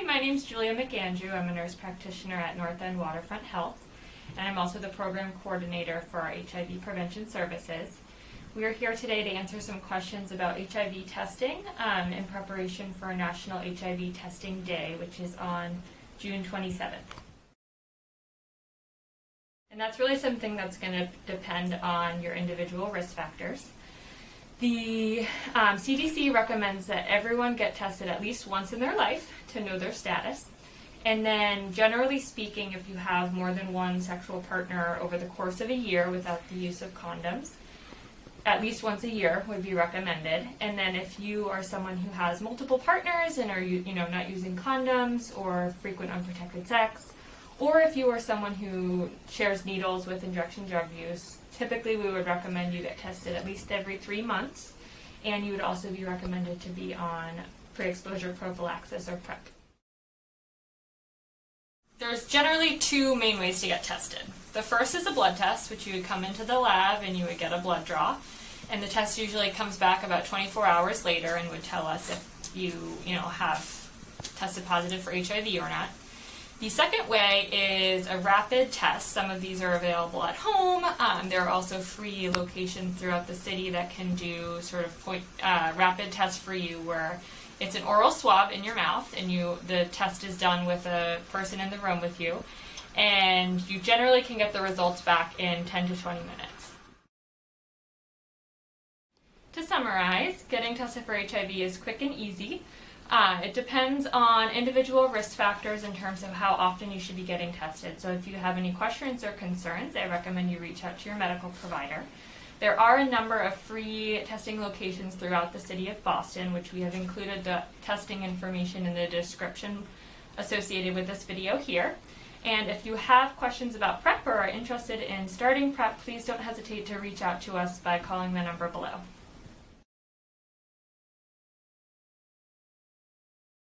Hi, my name is Julia McAndrew. I'm a nurse practitioner at North End Waterfront Health, and I'm also the program coordinator for our HIV prevention services. We are here today to answer some questions about HIV testing in preparation for National HIV Testing Day, which is on June 27th. And that's really something that's going to depend on your individual risk factors. The CDC recommends that everyone get tested at least once in their life to know their status. And then, generally speaking, if you have more than one sexual partner over the course of a year without the use of condoms, at least once a year would be recommended. And then if you are someone who has multiple partners and are not using condoms or frequent unprotected sex, or if you are someone who shares needles with injection drug use, typically we would recommend you get tested at least every 3 months, and you would also be recommended to be on pre-exposure prophylaxis or PrEP. There's generally two main ways to get tested. The first is a blood test, which you would come into the lab and you would get a blood draw, and the test usually comes back about 24 hours later and would tell us if you have tested positive for HIV or not. The second way is a rapid test. Some of these are available at home. There are also free locations throughout the city that can do sort of rapid tests for you, where it's an oral swab in your mouth and the test is done with a person in the room with you, and you generally can get the results back in 10 to 20 minutes. To summarize, getting tested for HIV is quick and easy. It depends on individual risk factors in terms of how often you should be getting tested. So if you have any questions or concerns, I recommend you reach out to your medical provider. There are a number of free testing locations throughout the city of Boston, which we have included the testing information in the description associated with this video here. And if you have questions about PrEP or are interested in starting PrEP, please don't hesitate to reach out to us by calling the number below.